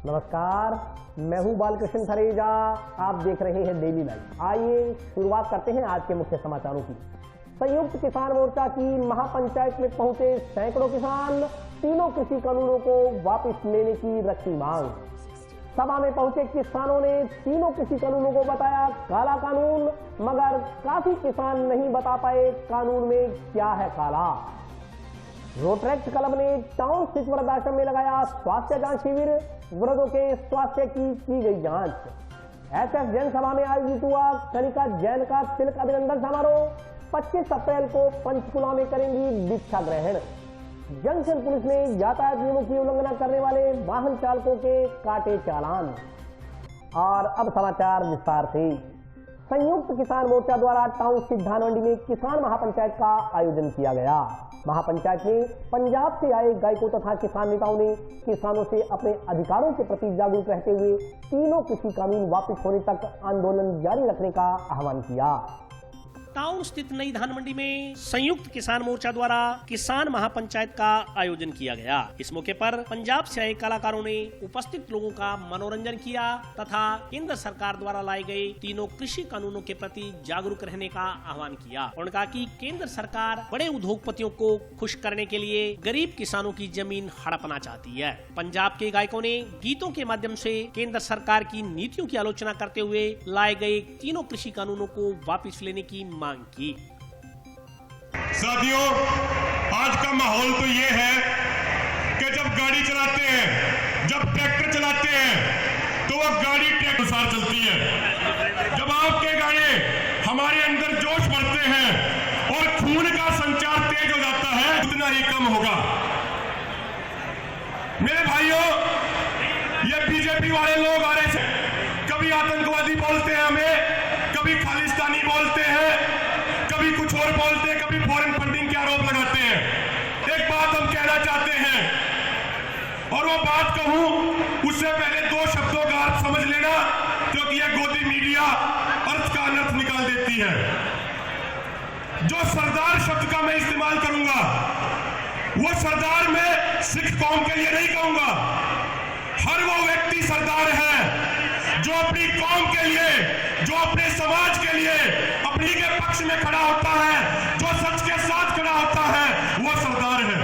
नमस्कार, मैं हूं बालकृष्ण थरेजा। आप देख रहे हैं डेली लाइव। आइए शुरुआत करते हैं आज के मुख्य समाचारों की। संयुक्त किसान मोर्चा की महापंचायत में पहुंचे सैकड़ों किसान, तीनों कृषि कानूनों को वापस लेने की रखी मांग। सभा में पहुंचे किसानों ने तीनों कृषि कानूनों को बताया काला कानून, मगर काफी किसान नहीं बता पाए कानून में क्या है काला। रोटरेक्ट क्लब ने टाउन स्थित वृद्धाश्रम में लगाया स्वास्थ्य जांच शिविर, वृद्धों के स्वास्थ्य की गई जांच। एसएफ जैन सभा में आयोजित हुआ कनिका जैन का तिलक अभिनंदन समारोह। 25 अप्रैल को पंचकुला में करेंगी दीक्षा ग्रहण। जंक्शन पुलिस ने यातायात नियमों की उल्लंघना करने वाले वाहन चालकों के काटे चालान। और अब समाचार विस्तार से। संयुक्त किसान मोर्चा द्वारा टाउन स्थित धानमंडी में किसान महापंचायत का आयोजन किया गया। महापंचायत में पंजाब से आए गायकों तथा किसान नेताओं ने किसानों से अपने अधिकारों के प्रति जागरूक रहते हुए तीनों कृषि कानून वापस होने तक आंदोलन जारी रखने का आह्वान किया। टाउन स्थित नई धानमंडी में संयुक्त किसान मोर्चा द्वारा किसान महापंचायत का आयोजन किया गया। इस मौके पर पंजाब से आए कलाकारों ने उपस्थित लोगों का मनोरंजन किया तथा केंद्र सरकार द्वारा लाए गए तीनों कृषि कानूनों के प्रति जागरूक रहने का आह्वान किया। उन्होंने कहा कि केंद्र सरकार बड़े उद्योगपतियों को खुश करने के लिए गरीब किसानों की जमीन हड़पना चाहती है। पंजाब के गायकों ने गीतों के माध्यम से केंद्र सरकार की नीतियों की आलोचना करते हुए लाए गए तीनों कृषि कानूनों को वापस लेने की मांग की। साथियों, आज का माहौल तो ये है कि जब गाड़ी चलाते हैं, जब ट्रैक्टर चलाते हैं, तो वह गाड़ी ट्रैक्टर अनुसार चलती है। जब आपके गाने हमारे अंदर जोश भरते हैं और खून का संचार तेज हो जाता है, उतना ही कम होगा। मेरे भाइयों, ये बीजेपी वाले लोग आ रहे हैं, कभी आतंकवादी बोलते हैं हमें, कभी खालिस्तानी बोलते हैं, कभी कुछ और बोलते हैं, कभी फॉरेन फंडिंग के आरोप लगाते हैं। एक बात हम कहना चाहते हैं, और वो बात कहूं उससे पहले दो शब्दों का अर्थ समझ लेना, क्योंकि ये गोदी मीडिया अर्थ का अनर्थ निकाल देती है। जो सरदार शब्द का मैं इस्तेमाल करूंगा, वो सरदार मैं सिख कौम के लिए नहीं कहूंगा। हर वो व्यक्ति सरदार है जो अपनी कौम के लिए, जो अपने समाज के लिए अपनी के पक्ष में खड़ा होता है, जो सच के साथ खड़ा होता है, वो सरदार है।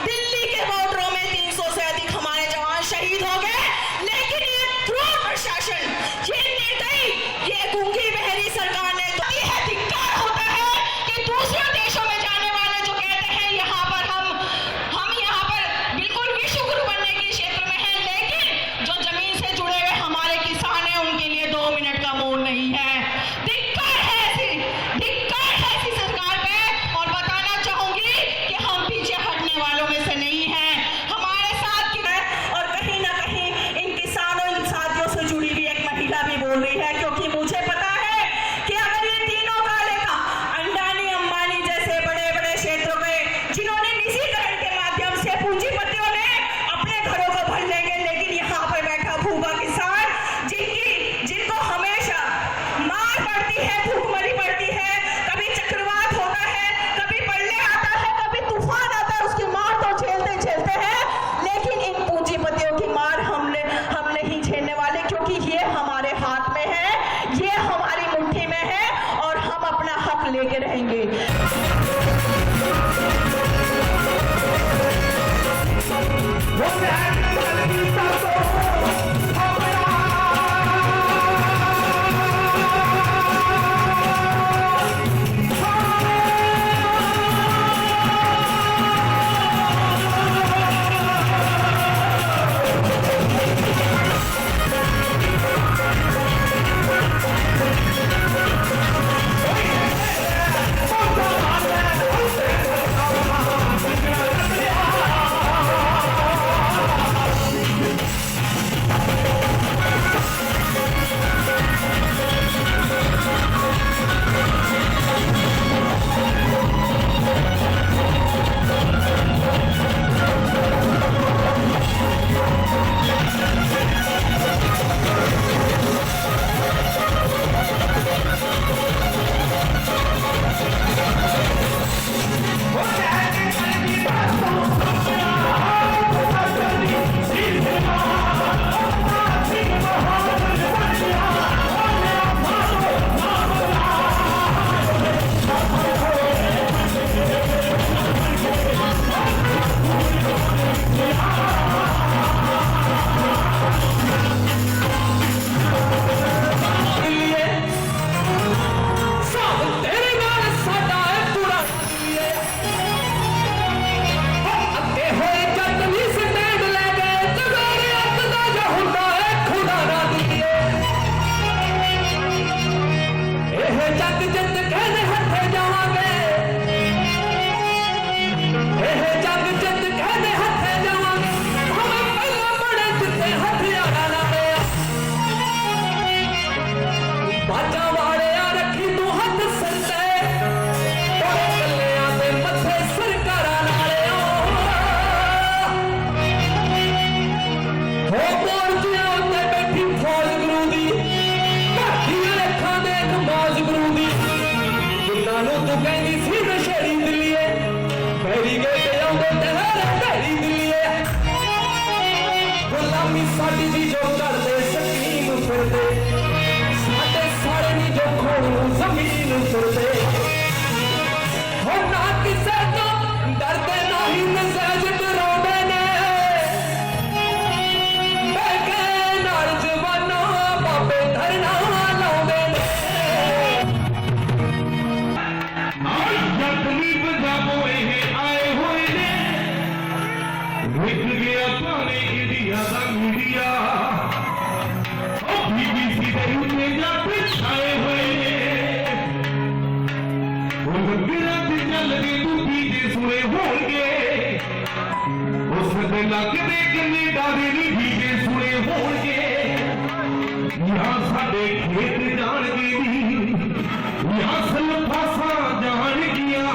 दिल्ली के बॉर्डरों में 300 से अधिक हमारे जवान शहीद हो गए, लेकिन ये क्रूर प्रशासन, ये निर्दयी, ये गूंगी बहरी सरकार ने तो यह धिक्कार होता है कि दूसरे देशों में जाने वाले जो कहते हैं यहाँ पर हम यहाँ पर बिल्कुल विश्व गुरु बनने के क्षेत्र में हैं, लेकिन जो जमीन से जुड़े हुए हमारे किसान हैं उनके लिए 2 मिनट का मौन नहीं है। धिक्कार है ऐसी सरकार पे। और बता साडी जी जो करदे सकीम फिरदे साडे सारे नी जो खोलू जमीन फिरदे हो ना किसे तो डरदे नहीं नज़ाज डराउंदे ने बैके नाल जवाना बाबे धरना लाउंदे ने जखमी पंजाबों ਇਹ ਆਏ ਹੋਏ ਨੇ ਵਿਕ ਗਿਆ ਭਾਵੇਂ ਇੰਡੀਆ ਦਾ ਮੀਡੀਆ ਉਹ BBC ਦੇ ਉੱਤੇ ਜੱਟ ਛਾਏ ਹੋਏ ਨੇ ਉਹ ਗੱਗਰਾਂ ਤੇ ਚੱਲਦੇ ਦੂਜੀ ਦੇ ਸੁਣੇ ਹੋਣਗੇ ਉਸ ਦੇ ਲੱਗਦੇ ਕੈਨੇਡਾ ਦੇ ਵੀ ਦੇ ਸੁਣੇ ਹੋਣਗੇ ਯਾਂ ਸਾਡੇ ਖੇਤ ਜਾਣਗੇ ਵੀ ਯਾਂ ਸਲਫਾਸਾਂ ਜਾਣਗੀਆਂ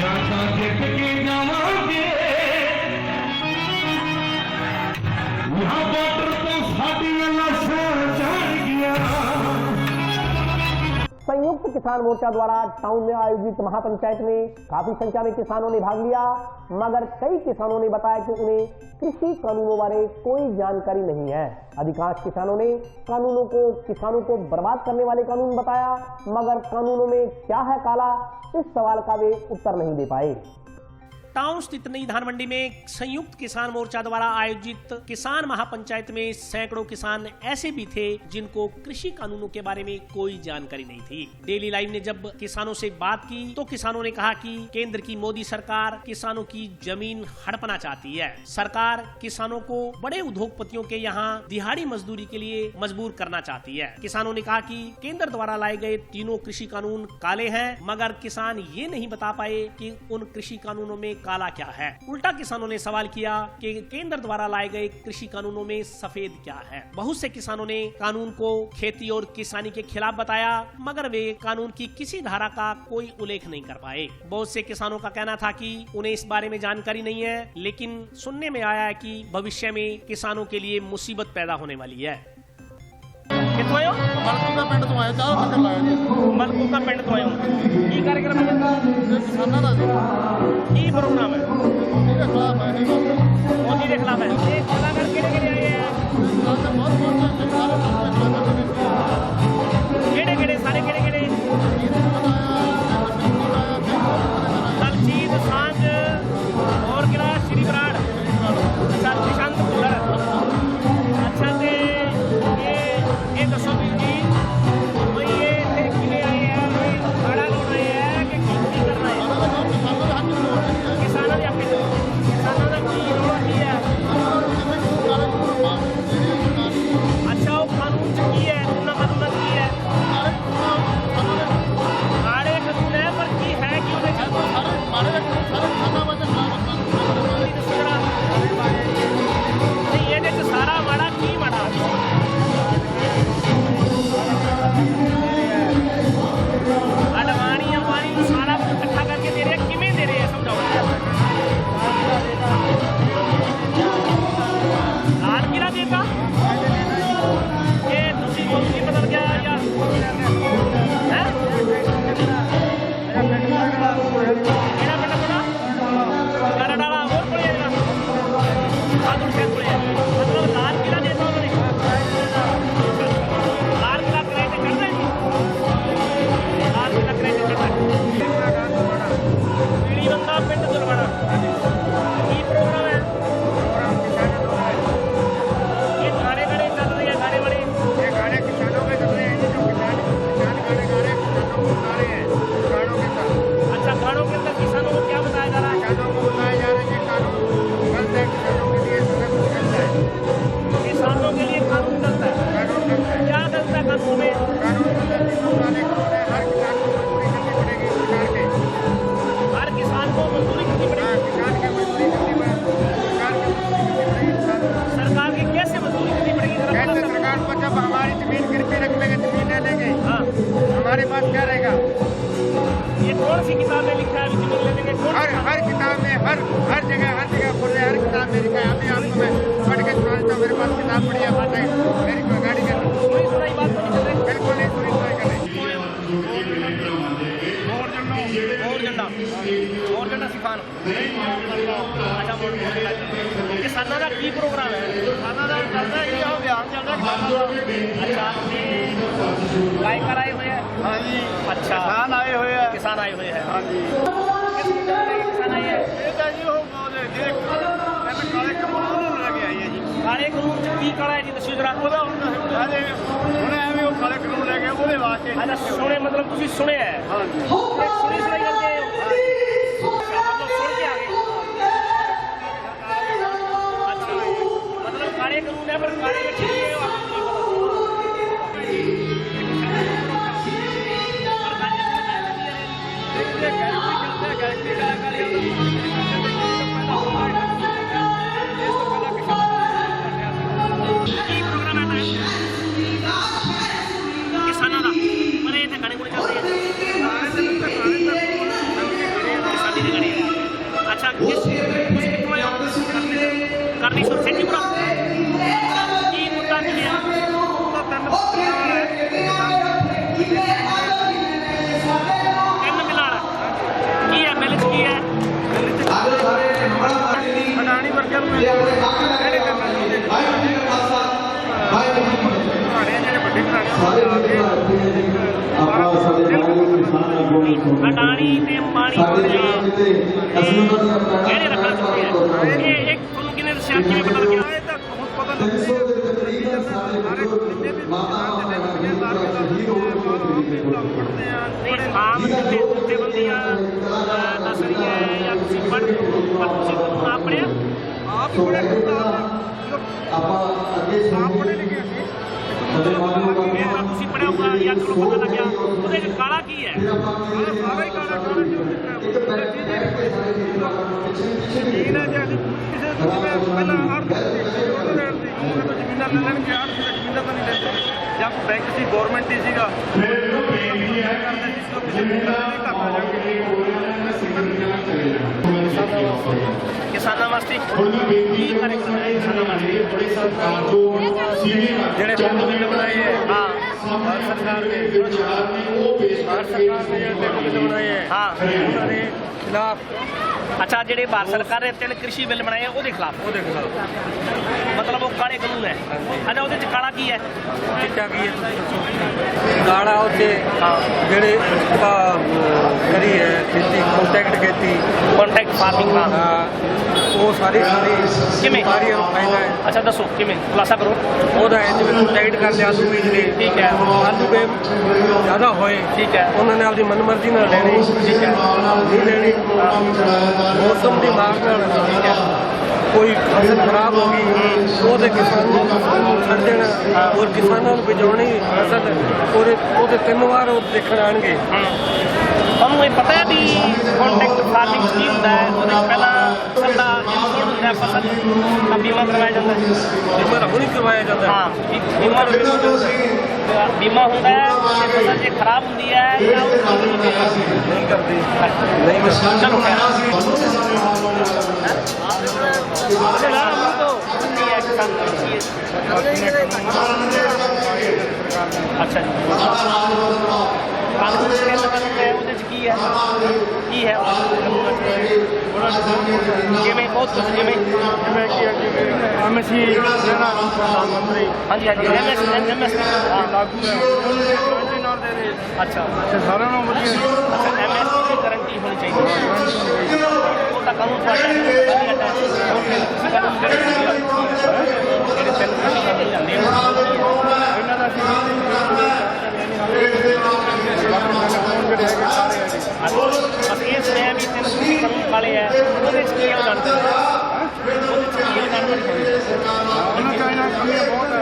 ਯਾਂ ਤਾਂ ਜਿੱਤ ਕੇ ਜਾਵਾਂਗੇ ਯਾਂ ਬਾਰਡਰ ਤੋਂ ਸਾਡੀਆਂ ਲਾਸ਼ਾਂ ਜਾਣਗੀਆਂ संयुक्त किसान मोर्चा द्वारा टाउन में आयोजित महापंचायत में काफी संख्या में किसानों ने भाग लिया, मगर कई किसानों ने बताया कि उन्हें कृषि कानूनों बारे कोई जानकारी नहीं है। अधिकांश किसानों ने कानूनों को किसानों को बर्बाद करने वाले कानून बताया, मगर कानूनों में क्या है काला, इस सवाल का वे उत्तर नहीं दे पाए। टाउन स्थित नई धान मंडी में संयुक्त किसान मोर्चा द्वारा आयोजित किसान महापंचायत में सैकड़ों किसान ऐसे भी थे जिनको कृषि कानूनों के बारे में कोई जानकारी नहीं थी। डेली लाइव ने जब किसानों से बात की तो किसानों ने कहा कि केंद्र की मोदी सरकार किसानों की जमीन हड़पना चाहती है। सरकार किसानों को बड़े उद्योगपतियों के यहाँ दिहाड़ी मजदूरी के लिए मजबूर करना चाहती है। किसानों ने कहा कि केंद्र द्वारा लाए गए तीनों कृषि कानून काले हैं, मगर किसान ये नहीं बता पाए कि उन कृषि कानूनों में काला क्या है। उल्टा किसानों ने सवाल किया कि केंद्र द्वारा लाए गए कृषि कानूनों में सफेद क्या है। बहुत से किसानों ने कानून को खेती और किसानी के खिलाफ बताया, मगर वे कानून की किसी धारा का कोई उल्लेख नहीं कर पाए। बहुत से किसानों का कहना था कि उन्हें इस बारे में जानकारी नहीं है, लेकिन सुनने में आया है कि भविष्य में किसानों के लिए मुसीबत पैदा होने वाली है। कितों आए हो? ਮਲਕੂਕਾ ਪਿੰਡ ਤੋਂ ਆਏ ਚਾਹ ਚੱਕਰ ਲਾਇਆ ਜੀ ਮਲਕੂਕਾ ਪਿੰਡ ਤੋਂ ਆਏ ਹੋ। ਕੀ कार्यक्रम है? ਇਹ ਕਿਸਾਨਾਂ ਦਾ ਜੀ ਕੀ ਪ੍ਰੋਗਰਾਮ ਹੈ? ਇਹਦੇ ਖਿਲਾਫ ਹੈ ਇਹ ਗੱਲ ਮੋਦੀ ਦੇ ਖਿਲਾਫ ਹੈ। ਇਹ ਕਲਾਕਾਰ ਕਿਹੜੇ ਆਏ ਹੈ? ਸਾਡੇ ਬਹੁਤ ਸਾਰੇ ਕਿਹੜੇ ਸਾਰੇ ਕਿਹੜੇ ਦਲਜੀਤ ਸਾਂਝ और किला श्री बराड़ अच्छा निशांत भुल्लर अच्छा ते ये दसो भी जी भाई ये किले आए हैं भाड़ा लोड आए हैं कि की करना है किसानों के अपने किसानों का की रोल की है अच्छा वो कानून की है उन्ना कानून की है आड़े कानून है पर की है कि उन्हें ਸਾਰੇ ਕਿਸਾਨਾਂ ਵਾਸਤੇ नहीं ये देख सारा माड़ा की माड़ा अडवाणी अंबानी को सारा इकट्ठा करके दे रहे हैं, किमें दे रहे हैं समझाओ। लाल किला देता ये तुसी मुल्की बदल गया या है मेरा बेटा बड़ा गरडाला और कोई है ना बहादुर शेख कोई है मतलब लाल किला देता उन्होंने लाल किला किराए पे चढ़ रहे लाल किला किराए पे चढ़ रहे पीड़ी बंदा पिंड दुर्गड़ा की प्रोग्राम है ये गाने चल रहे हैं गाने वाले ये गाने किसानों के चल रहे हैं जो किसान गाने गा रहे हैं किसानों को गा रहे हैं गानों के अंदर। अच्छा गानों के अंदर किसानों को क्या बताया जा रहा है? किसानों को बताया जा रहा है कि कानून गलत है, किसानों के लिए सब कुछ गलत है, किसानों के लिए कानून गलत है। कानून गलत है, क्या गलत है कानून में? कानून गलत है, पुराने कानून है, हर किसान को मजदूरी करनी पड़ेगी सरकार के। हर किसान को मजदूरी करनी हाँ, पड़ेगी। किसान की मजदूरी करनी पड़ेगी, सरकार की कैसे मजदूरी करनी पड़ेगी? जरा कैसे बता सकते सरकार को जब हमारी जमीन गिरवी रख लेंगे, जमीन ले लेंगे, हैं? हाँ हमारे पास क्या रहेगा? ये कौन सी किताब में लिखा है जमीन ले लेंगे? कौन सी हर किताब में हर जगह बोल रहे हैं, हर किताब में लिखा है। अभी आपको मैं पढ़ के सुनाता हूँ, मेरे पास किताब पड़ी है, बात है मेरी कोई गाड़ी के अंदर सुनी सुनाई बात तो नहीं चल रही। बिल्कुल नहीं सुनी सुनाई कर रही। और झंडा सिखाना अच्छा ਕਿਸਾਨਾਂ ਦਾ ਕੀ ਪ੍ਰੋਗਰਾਮ ਹੈ? ਕਿਸਾਨਾਂ ਦਾ ਚੱਲਦਾ ਜੀ ਉਹ ਬਿਆਨ ਚੱਲਦਾ ਕਿਸਾਨਾਂ ਦਾ। ਅੱਛਾ, ਤੇ ਗਾਇਕਾਰ ਆਏ ਹੋਏ ਹੈ? ਹਾਂਜੀ ਅੱਛਾ, ਕਿਸਾਨ ਆਏ ਹੋਏ ਆ। किसान आए हुए हैं। ਹਾਂਜੀ किस तरह के किसान आए हैं? ਇਹ ਤਾਂ ਜੀ ਉਹ ਜਿਹੜੇ ਕਾਲੇ ਕਾਨੂੰਨ ਨੂੰ ਲੈ ਕੇ ਆਈ ਹੈ ਜੀ। काले कानून च की काला है जी, दस्यो जरा। ਉਹਦਾ ਹੁਣ ਐਵੇਂ ਉਹ ਕਾਲੇ ਕਾਨੂੰਨ ਲੈ ਕੇ ਉਹਦੇ ਵਾਸਤੇ अच्छा, सुने मतलब तुसी सुने है? ਹਾਂਜੀ ये सुनी सुनाई करते हैं? अच्छा, मतलब सुन के आ गए। अच्छा, मतलब काले कानून है पर काले ठीक है वो आपको नहीं ਕੀ ਪ੍ਰੋਗਰਾਮ ਹੈ ਕਿਸਾਨਾਂ ਦਾ? ਪਰ ਇਹ ਤਾਂ ਗਾਣੇ ਗੁਣੇ ਚੱਲ ਰਹੇ ਆ ਕਿਸਾਨੀ ਦੀ ਗਾਣੇ ਆ। ਅੱਛਾ, ਕਿਸ ਤੁਸੀਂ ਕਿੱਥੋਂ ਆਏ ਹੋ? ਕਰਨੀ ਸੁਰਖੇਤੀ ਪੂਰਾ ਕੀ ਮੁੱਦਾ ਕੀ ਹੈ? ਤਿੰਨ ਮਿਲਾਣ ਕੀ ਹੈ ਬਿੱਲ 'ਚ ਕੀ ਹੈ? ਅਡਾਣੀ ਵਰਗਿਆਂ ਨੂੰ ਜਿਹੜੇ ਕਰਨਾ ਚਾਹੁੰਦੇ ਜਿਹੜੇ ਵੱਡੇ ਅਡਾਣੀ ਤੇ ਅੰਬਾਨੀ ਕਿਹੜੇ ਰੱਖਣਾ ਚਾਹੁੰਦੇ ਆ? ਇਹ ਇੱਕ ਤੁਹਾਨੂੰ ਕਿਹਨੇ ਦੱਸਿਆ, ਕਿਵੇਂ ਪਤਾ ਲੱਗਿਆ? ਇਹ ਤਾਂ ਹੁਣ ਪਤਾ ਨਹੀਂ ਸਾਰੇ ਜਿੰਨੇ ਵੀ ਪੜ੍ਹਦੇ ਆ ਨਹੀਂ, ਆਮ ਜਥੇਬੰਦੀਆਂ ਦੱਸ ਰਹੀ ਹੈ ਜਾਂ ਤੁਸੀਂ ਪਰ ਤੁਸੀਂ ਆਪ ਪੜ੍ਹਿਆ? ਆਪ ਹੀ ਪੜ੍ਹੇ ਆਪ ਪੜ੍ਹੇ ਲਿਖੇ ਸੀ ਇਹ ਤਾਂ ਤੁਸੀਂ ਪੜ੍ਹਿਆ ਹੋਊਗਾ ਜਾਂ ਤੁਹਾਨੂੰ ਪਤਾ ਲੱਗਿਆ ਉਹਦੇ 'ਚ ਕਾਲਾ ਕੀ ਹੈ? ਸਾਰਾ ਹੀ ਕਾਲਾ ਕਾਲਾ ਜ਼ਮੀਨ ਹੈ ਜੇ ਕਿਸੇ ਤੋਂ ਜਿਵੇਂ ਪਹਿਲਾਂ ਅਰਥ ਉਹਨੂੰ ਲੈਣ ਦੀ ਉਹਨਾਂ ਤੋਂ ਜ਼ਮੀਨਾਂ ਲੈ ਲੈਣਗੇ, ਅਰਥ ਦੀ ਜ਼ਮੀਨਾਂ ਤਾਂ ਨਹੀਂ ਲੈਂਦੇ। ਜਾਂ ਕੋਈ ਬੈਂਕ ਸੀ ਗੌਰਮੈਂਟ ਹੀ ਸੀਗਾ ਕਿਸਾਨਾਂ ਵਾਸਤੇ ਕੀ ਕਾਰਜਕ੍ਰਮ ਹੈ? ਕਿਸਾਨਾਂ ਵਾਸਤੇ ਜਿਹੜੇ ਬਿੱਲ ਬਣਾਏ ਹੈ ਹਾਂ ਭਾਰਤ ਸਰਕਾਰ ਨੇ ਜਿਹੜੇ ਬਿੱਲ ਬਣਾਏ ਹੈ ਹਾਂ। ਉਹਨਾਂ ਦੇ ਖਿਲਾਫ ਅੱਛਾ, ਜਿਹੜੇ ਭਾਰਤ ਸਰਕਾਰ ਨੇ 3 ਕ੍ਰਿਸ਼ੀ ਬਿੱਲ ਬਣਾਏ ਆ ਉਹਦੇ ਖਿਲਾਫ, ਮਤਲਬ ਉਹ ਕਾਲੇ ਕਾਨੂੰਨ ਹੈ। ਅੱਛਾ, ਉਹਦੇ 'ਚ ਕਾਲਾ ਕੀ ਹੈ? ਚਿੱਟਾ ਕੀ ਹੈ ਕਾਲਾ ਉੱਤੇ ਜਿਹੜੇ ਕਰੀ ਹੈ ਖੇਤੀ ਕੰਟੈਕਟ ਫਾਰਮਿੰਗ ਦਾ ਉਹ ਸਾਰੀ ਕਿਵੇਂ? ਸਾਰੀਆਂ ਨੂੰ ਫਾਇਦਾ ਹੈ। ਅੱਛਾ, ਦੱਸੋ ਕਿਵੇਂ, ਖੁਲਾਸਾ ਕਰੋ। ਉਹਦਾ ਹੈ ਜਿਵੇਂ ਪ੍ਰੋਟੈਕਟ ਕਰਦੇ ਆਲੂ ਬੀਜਦੇ, ਠੀਕ ਹੈ। ਆਲੂ ਦੇ ਜ਼ਿਆਦਾ ਹੋਏ ਠੀਕ ਹੈ। ਉਹਨਾਂ ਨੇ ਆਪਦੀ ਮਨਮਰਜ਼ੀ ਨਾਲ ਲੈਣੀ, ਠੀਕ ਹੈ। ਨਹੀਂ ਲੈਣੀ ਮੌਸਮ ਦੀ ਮਾਰ ਨਾਲ। ਠੀਕ ਹੈ। ਕੋਈ ਫਸਲ ਖਰਾਬ ਹੋ ਗਈ ਉਹਦੇ ਕਿਸਾਨ ਨੂੰ ਛੱਡ ਦੇਣਾ ਔਰ ਕਿਸਾਨਾਂ ਨੂੰ ਬਚਾਉਣੀ ਫਸਲ ਉਹਦੇ 3 ਵਾਰ ਉਹ ਦੇਖਣ ਆਉਣਗੇ। ਤੁਹਾਨੂੰ ਇਹ ਪਤਾ ਹੈ ਵੀ ਕੰਟੈਕਟ ਫਾਰਮਿੰਗ ਕੀ ਹੁੰਦਾ ਹੈ? ਉਹਦੇ ਪਹਿਲਾਂ ਫਸਲ ਦਾ ਇਨਸ਼ੋਰੈਂਸ ਹੁੰਦਾ ਹੈ, ਫਸਲ ਦਾ ਬੀਮਾ ਕਰਵਾਇਆ ਜਾਂਦਾ ਹੈ। ਬੀਮਾ ਤਾਂ ਹੁਣੀ ਕਰਵਾਇਆ ਜਾਂਦਾ ਹੈ। ਹਾਂ, ਬੀਮਾ ਹੁੰਦਾ ਹੈ ਤੇ ਫਸਲ ਜੇ ਖਰਾਬ ਹੁੰਦੀ ਹੈ ਜਾਂ ਉਹ ਨਹੀਂ ਕਰਦੇ ਨਹੀਂ ਕਰਦੇ। ਚਲੋ ਖੈਰ ਕੀ ਹੈ ਕਿਸਾਨ ਅੱਛਾ ਜੀ, ਕਾਨੂੰਨ ਹੈ ਉਹਦੇ 'ਚ ਕੀ ਹੈ ਜਿਵੇਂ ਬਹੁਤ ਕੁਝ ਜਿਵੇਂ ਐਮਐਸਪੀ ਜਿਹੜਾ ਪ੍ਰਧਾਨ ਮੰਤਰੀ ਹਾਂਜੀ ਐਮਐਸ ਲਾਗੂ ਹੈ ਅੱਛਾ ਸਾਰਿਆਂ ਨੂੰ ਵਧੀਆ ਅੱਛਾ, ਐਮਐਸਪੀ ਦੀ ਗਾਰੰਟੀ ਹੋਣੀ ਚਾਹੀਦੀ ਹੈ। ਉਹ ਤਾਂ ਕਾਨੂੰਨ ਤੁਹਾਡਾ ਜਿਹੜੇ ਤਿੰਨ ਕ੍ਰਿਸ਼ੀ ਜਾਂਦੇ ਇਹਨਾਂ ਦਾ ਬਸ ਇਹ ਸੁਣਿਆ ਵੀ 3 ਕ੍ਰਿਸ਼ੀ ਕਾਨੂੰਨ ਵਾਲੇ ਹੈ, ਉਹਦੇ 'ਚ ਕੀ ਜਾਣਕਾਰੀ ਉਹਦੇ 'ਚ ਕੀ ਜਾਣਕਾਰੀ ਉਹਨਾਂ ਚਾਹੀਦਾ ਕਮੀਆਂ ਬਹੁਤ ਹੈ।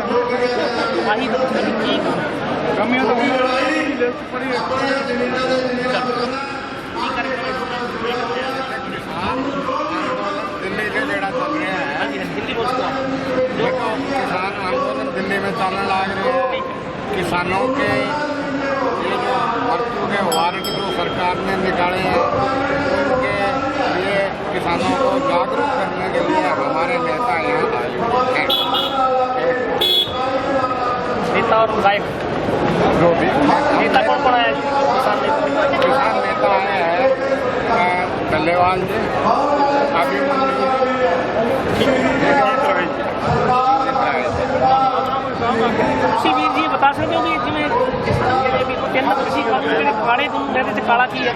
ਆਹੀ ਤਾਂ ਪੁੱਛਿਆ ਵੀ ਕੀ ਕਮੀਆਂ ਤਾਂ ਲਿਸਟ ਪੜੀ ਹੈ। ਕੀ ਕਰਕੇ दिल्ली से जेड़ा चल रहा है ਹਾਂਜੀ ਹਿੰਦੀ ਬੋਲ ਸਕਦਾ देखो किसान आंदोलन दिल्ली में चलने लग रहे हैं। किसानों के ये जो मृत्यु के वारंट जो सरकार ने निकाले हैं उनके लिए किसानों को जागरूक करने के लिए हमारे नेता यहाँ आए हैं। नेता और विधायक जो भी नेता कौन आया किसान नेता आए हैं डल्लेवाल जी अभिमन्यु ਦੱਸ ਸਕਦੇ ਹੋ ਵੀ ਜਿਵੇਂ ਵੀ ਤਿੰਨ ਕ੍ਰਿਸ਼ੀ ਕਾਨੂੰਨ ਜਿਹੜੇ ਕਾਲੇ ਕਾਨੂੰਨ ਇਹਦੇ 'ਚ ਕਾਲਾ ਕੀ ਹੈ?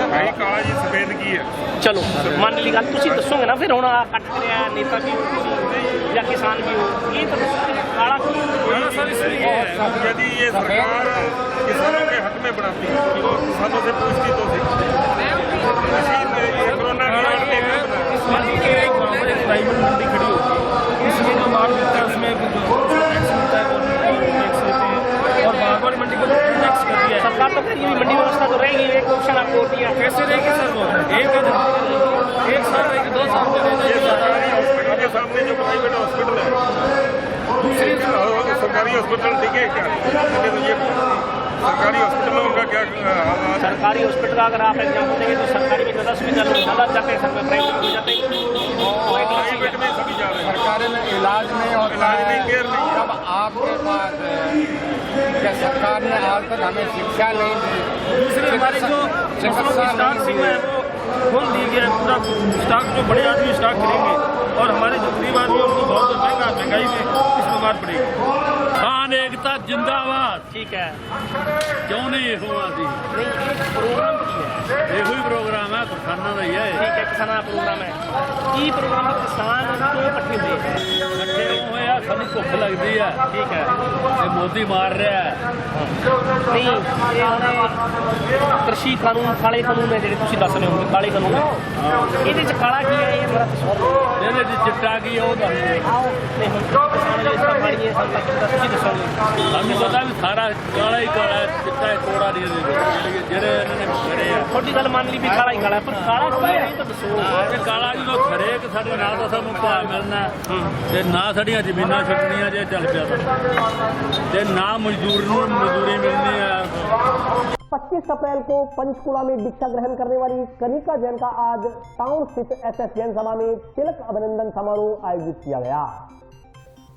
भाई काला जी सफेद की है। ਚਲੋ ਮੰਨ ਲਈ ਗੱਲ, ਤੁਸੀਂ ਦੱਸੋਗੇ ਨਾ ਫਿਰ ਹੁਣ ਆ ਕੱਟ ਕਰਿਆ ਨੇਤਾ ਵੀ ਹੋ ਜਾਂ ਕਿਸਾਨ ਵੀ ਹੋ, ਇਹ ਤਾਂ ਦੱਸੋ ਕਿ ਕਾਲਾ ਕੀ ਹੈ? सर इसलिए है यदि ये सरकार किसानों के हक में बनाती तो किसानों से पूछती तो ये कोरोना की आड़ में प्राइवेट मंडी खड़ी होगी, इसमें जो माल मिलता है उसमें टैक्स मिलता है, टैक्स देते हैं। और बागवानी मंडी को टैक्स कर दिया है सरकार तो कह रही है मंडी व्यवस्था तो रहेगी, एक ऑप्शन आपको दिया। कैसे रहेगी सर? वो एक साल रहेगी, 2 साल में ये सरकारी हॉस्पिटल के सामने जो प्राइवेट हॉस्पिटल है दूसरी सरकारी हॉस्पिटल ठीक है क्या? तो ये सरकारी हॉस्पिटलों का क्या हाल है? सरकारी हॉस्पिटल का अगर आप एग्जाम्पल देंगे तो सरकारी में ज़्यादा सुविधा लोग ज़्यादा जाते हैं, सब प्राइवेट में जाते हैं, प्राइवेट में सभी जा रहे हैं। सरकारी में इलाज नहीं होता इलाज है। नहीं, केयर नहीं। जब आपके पास क्या सरकार ने आज तक हमें शिक्षा नहीं दी, दूसरी हमारी जो फसलों की स्टॉक सीमा है वो खोल दी गया है। पूरा स्टॉक जो बड़े आदमी स्टॉक करेंगे और हमारे जो गरीब आदमी उनको बहुत महंगाई में इस बीमार पड़ेगी। खान एकता जिंदाबाद। ठीक है, क्यों नहीं हुआ थी? नहीं एक प्रोग्राम की है, ਇਹੋ ਹੀ ਪ੍ਰੋਗਰਾਮ ਹੈ ਕਿਸਾਨਾਂ ਦਾ ਹੀ ਹੈ। ठीक है, किसान का प्रोग्राम है, की प्रोग्राम किसान क्यों इकट्ठे हुए हैं? ਇਕੱਠੇ ਹੋਏ ਆ, ਸਾਨੂੰ ਭੁੱਖ ਲੱਗਦੀ ਹੈ ठीक है, ਤੇ ਮੋਦੀ ਮਾਰ ਰਿਹਾ ਹੈ। नहीं ये हमें कृषि कानून काले कानून है ਜਿਹੜੇ ਤੁਸੀਂ ਦੱਸ ਰਹੇ ਹੋ ਕਾਲੇ ਕਾਨੂੰਨ ਇਹਦੇ ਚ ਕਾਲਾ ਕੀ ਹੈ ਇਹ ਮੇਰਾ ਦੱਸੋ। ਇਹਦੇ ਚ ਚਿੱਟਾ ਕੀ ਉਹ ਦੱਸੋ। ਆਓ ਨਹੀਂ ਹੁਣ ਕਿਸਾਨ ਦੇ ਇਸ ਮਾਰੀ ਹੈ ਸਭ ਤੱਕ ਤੁਸੀਂ ਦੱਸੋਗੇ। ਸਾਨੂੰ ਪਤਾ ਵੀ ਸਾਰਾ ਕਾਲਾ ਹੀ ਕਾਲਾ ਹੈ, ਚਿੱਟਾ ਹੀ ਕੋੜਾ ਨਹੀਂ ਇਹਦੇ ਵਿੱਚ। ਜਿਹੜੇ ਇਹਨਾਂ ਨੇ ਖੜੇ ਆ ਤੁਹਾਡੀ ਗੱਲ ਮੰਨ ਲਈ ਵੀ ਕਾਲਾ ਹੀ ਕਾਲਾ ਹੈ, ਪਰ ਕਾਲਾ ਕੀ ਹੈ ਇਹ ਤਾਂ ਦੱਸੋ। ਇਹ ਕਾਲਾ ਜਦੋਂ ਖੜੇ ਕਿ ਸਾਡੇ ਨਾਲ ਤਾਂ ਸਾਨੂੰ ਭਾਅ ਮਿਲਣਾ ਤੇ ਨਾ ਸਾਡੀਆਂ ਜ਼ਮੀਨਾਂ ਛੱਡਣੀਆਂ ਜੇ ਚੱਲ ਪਿਆ ਤਾਂ ਤੇ ਨਾ ਮਜ਼ਦੂਰ ਨੂੰ ਮਜ਼ਦੂਰੀ मिलनी है। 25 अप्रैल को पंचकुला में दीक्षा ग्रहण करने वाली कनिका जैन का आज टाउन स्थित SS जैन सभा में तिलक अभिनंदन समारोह आयोजित किया गया।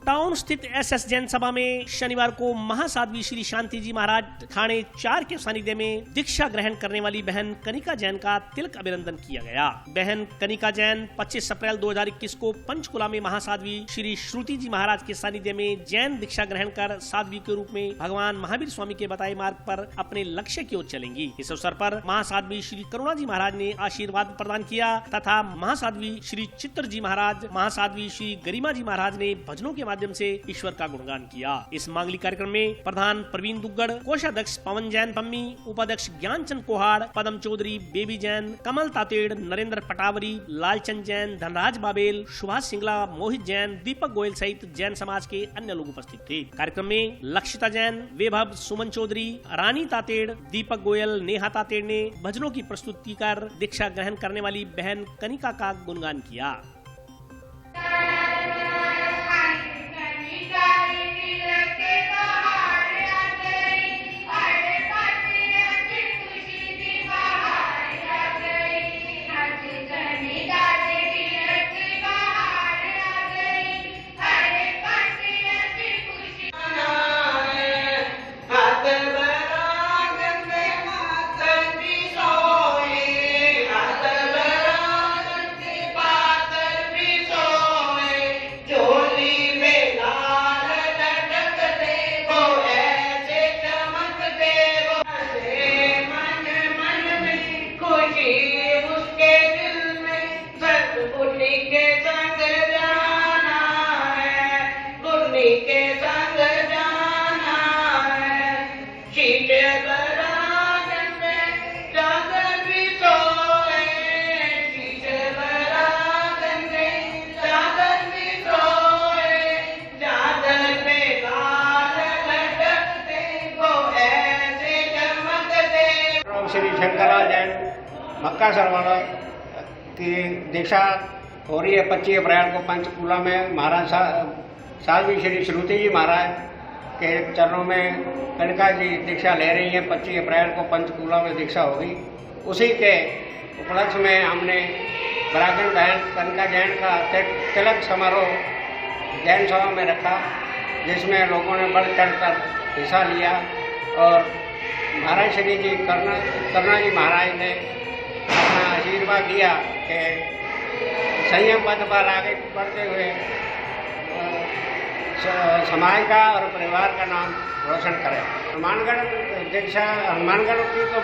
टाउन स्थित SS जैन सभा में शनिवार को महासाध्वी श्री शांति जी महाराज थाने 4 के सानिध्य में दीक्षा ग्रहण करने वाली बहन कनिका जैन का तिलक अभिनंदन किया गया। बहन कनिका जैन 25 अप्रैल 2021 को पंचकुला में महासाध्वी श्री श्रुति जी महाराज के सानिध्य में जैन दीक्षा ग्रहण कर साध्वी के रूप में भगवान महावीर स्वामी के बताए मार्ग पर अपने लक्ष्य की ओर चलेंगी। इस अवसर पर महासाध्वी श्री करुणा जी महाराज ने आशीर्वाद प्रदान किया तथा महासाध्वी श्री चित्र जी महाराज, महासाध्वी श्री गरिमा जी महाराज ने भजनों के माध्यम से ईश्वर का गुणगान किया। इस मांगलिक कार्यक्रम में प्रधान प्रवीण दुग्गड़, कोषाध्यक्ष पवन जैन पम्मी, उपाध्यक्ष ज्ञानचंद कोहाड़, पदम चौधरी, बेबी जैन, कमल तातेड़, नरेंद्र पटावरी, लालचंद जैन, धनराज बाबेल, सुभाष सिंगला, मोहित जैन, दीपक गोयल सहित जैन समाज के अन्य लोग उपस्थित थे। कार्यक्रम में लक्षिता जैन, वैभव, सुमन चौधरी, रानी तातेड़, दीपक गोयल, नेहा तातेड़ ने भजनों की प्रस्तुति कर दीक्षा ग्रहण करने वाली बहन कनिका का गुणगान किया। श्री शंकरलाल जैन मक्का सरवाला की दीक्षा हो रही है 25 अप्रैल को पंचकुला में। महाराज साध्वी श्री श्रुति जी महाराज के चरणों में कनिका जी दीक्षा ले रही हैं। 25 अप्रैल को पंचकुला में दीक्षा होगी। उसी के उपलक्ष्य में हमने बरागन बहन कनिका जैन का तिलक समारोह जैन सभा में रखा, जिसमें लोगों ने बढ़ चढ़ कर हिस्सा लिया और महाराज श्री जी करुणा जी महाराज ने अपना आशीर्वाद दिया कि संयम पथ पर आगे बढ़ते हुए समाज का और परिवार का नाम रोशन करें। हनुमानगढ़ दीक्षा, हनुमानगढ़ की तो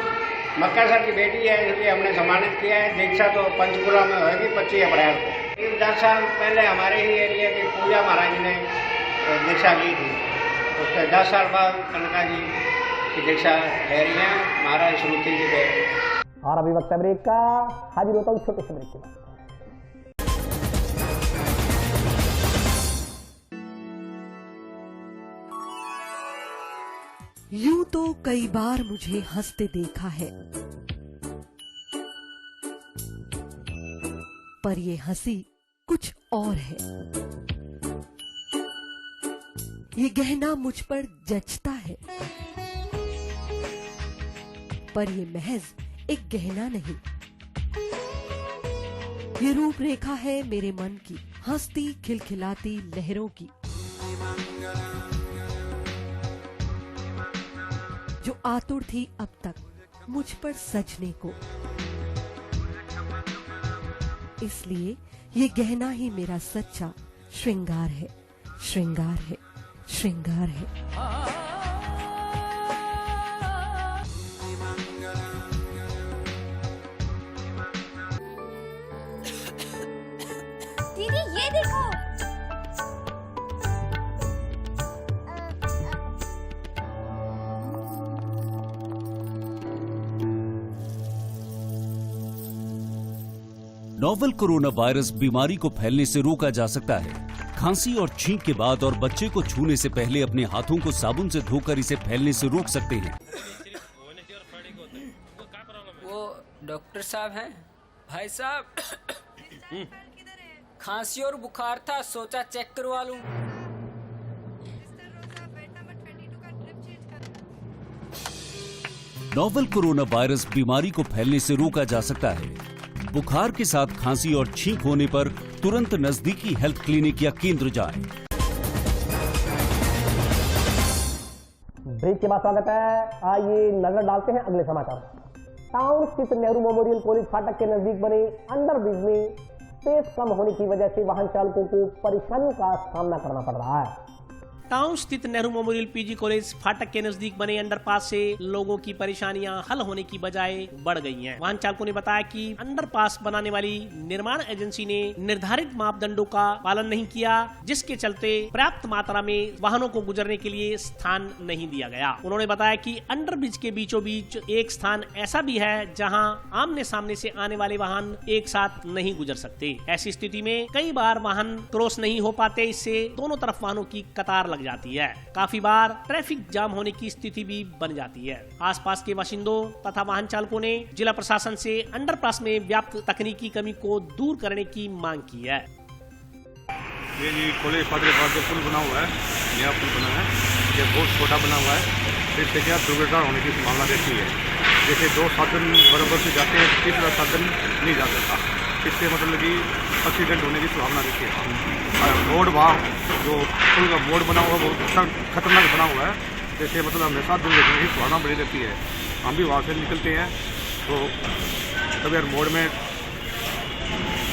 मक्का सर की बेटी है, इसलिए हमने सम्मानित किया है। दीक्षा तो पंचकुला में होगी 25 अप्रैल को। 10 साल पहले हमारे ही एरिया की पूजा महाराज जी ने दीक्षा ली थी, उसके 10 साल बाद कनका जी की दीक्षा ले रही हैं महाराज श्रुति जी के। और अभी वक्त ब्रेक का, हाजिर होता हूँ छोटे से ब्रेक के बाद। यूं तो कई बार मुझे हंसते देखा है, पर ये हंसी कुछ और है। ये गहना मुझ पर जचता है, पर ये महज एक गहना नहीं, ये रूपरेखा है मेरे मन की, हंसती खिलखिलाती लहरों की, जो आतुर थी अब तक मुझ पर सजने को। इसलिए ये गहना ही मेरा सच्चा श्रृंगार है, श्रृंगार है, श्रृंगार है। दीदी ये देखो, नोवेल कोरोना वायरस बीमारी को फैलने से रोका जा सकता है। खांसी और छींक के बाद और बच्चे को छूने से पहले अपने हाथों को साबुन से धोकर इसे फैलने से रोक सकते हैं। वो डॉक्टर साहब हैं? भाई साहब खांसी और बुखार था, सोचा चेक करवा लूं। नोवेल कोरोना वायरस बीमारी को फैलने से रोका जा सकता है। बुखार के साथ खांसी और छींक होने पर तुरंत नजदीकी हेल्थ क्लिनिक या केंद्र जाएं। ब्रेक के बाद स्वागत है। आइए नजर डालते हैं अगले समाचार। टाउन स्थित नेहरू मेमोरियल कॉलेज फाटक के नजदीक बने अंडरब्रिज में स्पेस कम होने की वजह से वाहन चालकों को परेशानियों का सामना करना पड़ रहा है। टाउन स्थित नेहरू मेमोरियल पीजी कॉलेज फाटक के नजदीक बने अंडरपास से लोगों की परेशानियां हल होने की बजाय बढ़ गई हैं। वाहन चालकों ने बताया कि अंडरपास बनाने वाली निर्माण एजेंसी ने निर्धारित मापदंडों का पालन नहीं किया, जिसके चलते पर्याप्त मात्रा में वाहनों को गुजरने के लिए स्थान नहीं दिया गया। उन्होंने बताया कि अंडरब्रिज के बीचों बीच एक स्थान ऐसा भी है जहां आमने सामने से आने वाले वाहन एक साथ नहीं गुजर सकते। ऐसी स्थिति में कई बार वाहन क्रॉस नहीं हो पाते, इससे दोनों तरफ वाहनों की कतार लग जाती है। काफी बार ट्रैफिक जाम होने की स्थिति भी बन जाती है। आसपास के बाशिंदों तथा वाहन चालकों ने जिला प्रशासन से अंडरपास में व्याप्त तकनीकी कमी को दूर करने की मांग की है। ये जी कॉलेज फाटक के पास जो पुल बना हुआ है, नया पुल बना है, ये बहुत छोटा बना हुआ है। इससे क्या दुर्घटना होने की संभावना रहती है। जैसे दो साधन बराबर से जाते हैं, तीसरा साधन नहीं जा सकता, इससे मतलब कि एक्सीडेंट होने की संभावना रहती है। रोड वहाँ जो पुल का बोर्ड बना हुआ है वो खतरनाक बना हुआ है, जैसे मतलब हमेशा दुर्घटना की संभावना बड़ी रहती है। हम भी वहाँ से निकलते हैं तो कभी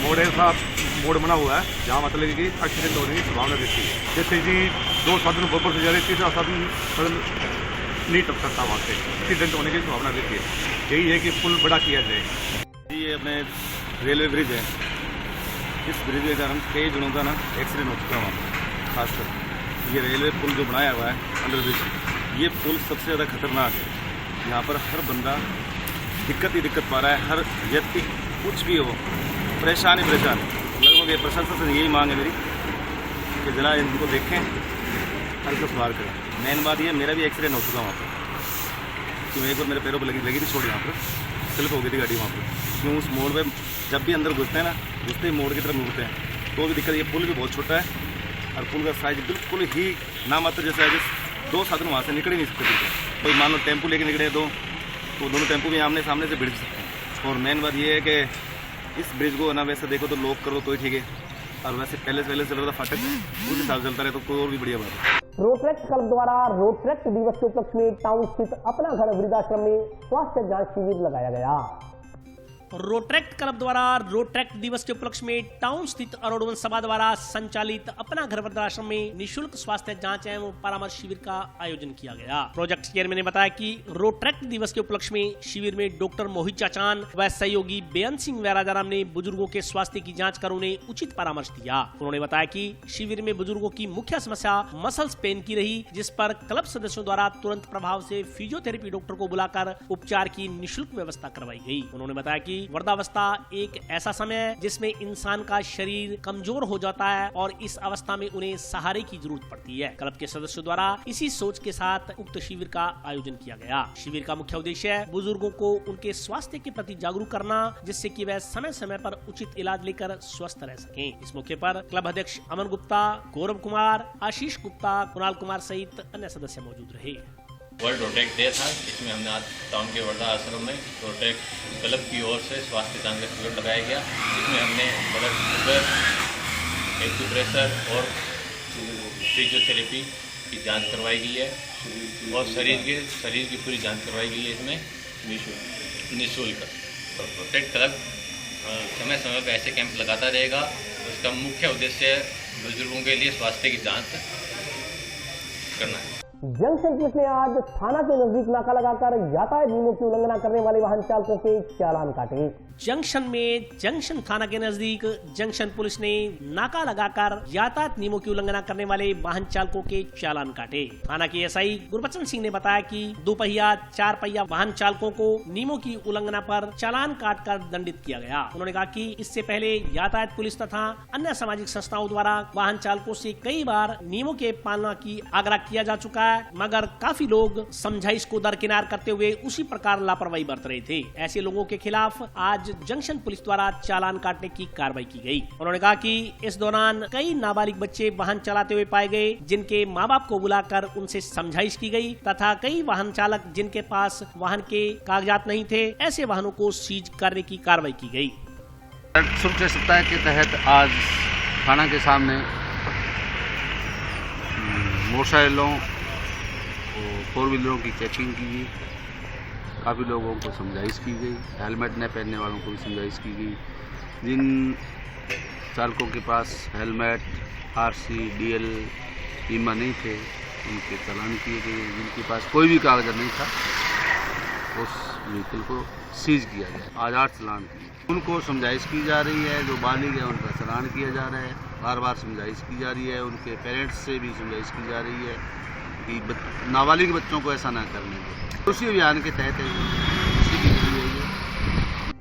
मोड़ ऐसा मोड़ बना हुआ है जहाँ मतलब कि एक्सीडेंट होने की संभावना रहती है। जैसे कि दो साधन बराबर से जा रहे, तीसरा साधन नहीं टप सकता, वहाँ से एक्सीडेंट होने की संभावना रहती है। यही है कि पुल बड़ा किया जाए। ये अपने रेलवे ब्रिज है, इस ब्रिज के कारण कई दिनों का ना एक्सीडेंट हो चुका है। खासकर ये रेलवे पुल जो बनाया हुआ है अंडर ब्रिज, ये पुल सबसे ज़्यादा खतरनाक है। यहाँ पर हर बंदा दिक्कत ही दिक्कत पा रहा है, हर व्यक्ति कुछ भी हो परेशान। लगभग ये प्रशासन से यही मांग है मेरी कि जरा इनको देखें, हल्का सुधार करें। मेन बात ये, मेरा भी एक्सीडेंट हो चुका वहाँ पर, क्यों एक बार मेरे पैरों पर लगी थी छोड़, यहाँ पर स्लिप हो गई थी गाड़ी वहाँ पर। क्यों उस मोड़ में जब भी अंदर घुसते हैं ना, घुसते ही मोड़ की तरफ मुड़ते हैं तो भी दिक्कत। ये पुल भी बहुत छोटा है और पुल का साइज बिल्कुल ही नामात्र जैसा है, दो साधन वहाँ से निकल ही नहीं सकते। कोई मान लो टेम्पो लेके निकले तो दोनों टेम्पो भी आमने सामने से भिड़ सकते हैं। और मेन बात ये है कि इस ब्रिज को ना वैसे देखो तो लॉक करो तो ठीक है, और वैसे पहले चल रहा था फाटक उस हिसाब से चलता रहे तो कोई और भी बढ़िया बात है। रोटरेक्ट क्लब द्वारा रोटरेक्ट दिवस के उपलक्ष्य में टाउन स्थित अपना घर वृद्धाश्रम में स्वास्थ्य जांच शिविर लगाया गया। रोट्रैक्ट क्लब द्वारा रोट्रैक्ट दिवस के उपलक्ष्य में टाउन स्थित अरोड़वन सभा द्वारा संचालित अपना घर वृद्धाश्रम में निःशुल्क स्वास्थ्य जांच एवं परामर्श शिविर का आयोजन किया गया। प्रोजेक्ट चेयरमैन ने बताया कि रोट्रैक्ट दिवस के उपलक्ष्य में शिविर में डॉक्टर मोहित चाचान व सहयोगी बेअंत सिंह व राजाराम ने बुजुर्गों के स्वास्थ्य की जाँच कर उन्हें उचित परामर्श दिया। उन्होंने बताया कि शिविर में बुजुर्गों की मुख्य समस्या मसल्स पेन की रही, जिस पर क्लब सदस्यों द्वारा तुरंत प्रभाव से फिजियोथेरेपी डॉक्टर को बुलाकर उपचार की निःशुल्क व्यवस्था करवाई गई। उन्होंने बताया कि वृद्धावस्था एक ऐसा समय है जिसमें इंसान का शरीर कमजोर हो जाता है और इस अवस्था में उन्हें सहारे की जरूरत पड़ती है। क्लब के सदस्यों द्वारा इसी सोच के साथ उक्त शिविर का आयोजन किया गया। शिविर का मुख्य उद्देश्य है बुजुर्गों को उनके स्वास्थ्य के प्रति जागरूक करना, जिससे कि वह समय समय पर उचित इलाज लेकर स्वस्थ रह सकें। इस मौके पर क्लब अध्यक्ष अमन गुप्ता, गौरव कुमार, आशीष गुप्ता, कुणाल कुमार सहित अन्य सदस्य मौजूद रहे। वर्ल्ड रोटेक्ट डे था, इसमें हमने आज टाउन के वृद्धा आश्रम में रोटेक्ट क्लब की ओर से स्वास्थ्य जांच का शिविर लगाया गया, जिसमें हमने ब्लड शुगर, एक्यूप्रेशर और फिजियोथेरेपी की जांच करवाई गई है और शरीर की पूरी जांच करवाई गई है इसमें निःशुल्क। रोटेक्ट क्लब समय समय पर ऐसे कैंप लगाता रहेगा। उसका मुख्य उद्देश्य बुजुर्गों के लिए स्वास्थ्य की जांच करना है। जंक्शन पुलिस ने आज थाना के नजदीक नाका लगाकर यातायात नियमों की उल्लंघना करने वाले वाहन चालकों के चालान काटे। जंक्शन में जंक्शन थाना के नजदीक जंक्शन पुलिस ने नाका लगाकर यातायात नियमों की उल्लंघना करने वाले वाहन चालकों के चालान काटे। थाना के एसआई गुरबचन सिंह ने बताया कि 2 पहिया 4 पहिया वाहन चालकों को नियमों की उल्लंघना पर चालान काटकर दंडित किया गया। उन्होंने कहा कि इससे पहले यातायात पुलिस तथा अन्य सामाजिक संस्थाओं द्वारा वाहन चालकों से कई बार नियमों के पालना की आग्रह किया जा चुका है, मगर काफी लोग समझाइश को दरकिनार करते हुए उसी प्रकार लापरवाही बरत रहे थे। ऐसे लोगों के खिलाफ आज जंक्शन पुलिस द्वारा चालान काटने की कार्रवाई की गई। उन्होंने कहा कि इस दौरान कई नाबालिग बच्चे वाहन चलाते हुए पाए गए, जिनके माँ बाप को बुलाकर उनसे समझाइश की गई तथा कई वाहन चालक जिनके पास वाहन के कागजात नहीं थे, ऐसे वाहनों को सीज करने की कार्रवाई की गई। सुरक्षा सप्ताह के तहत आज थाना के सामने मोटरसाइकिलों और 4 व्हीलरों की चेकिंग की गई। काफ़ी लोगों को समझाइश की गई, हेलमेट न पहनने वालों को भी समझाइश की गई। जिन चालकों के पास हेलमेट, आरसी, डीएल, बीमा नहीं थे, उनके चालान किए गए। जिनके पास कोई भी कागज नहीं था, उस व्हीकल को सीज किया गया। आज 8 चालान किए। उनको समझाइश की जा रही है, जो बालिग है उनका चालान किया जा रहा है। बार बार समझाइश की जा रही है, उनके पेरेंट्स से भी समझाइश की जा रही है कि नाबालिग बच्चों को ऐसा ना करने दें। उसी अभियान के तहत है।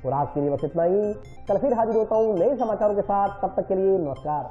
और आज के लिए बस इतना ही। कल फिर हाजिर होता हूँ नए समाचारों के साथ। तब तक के लिए नमस्कार।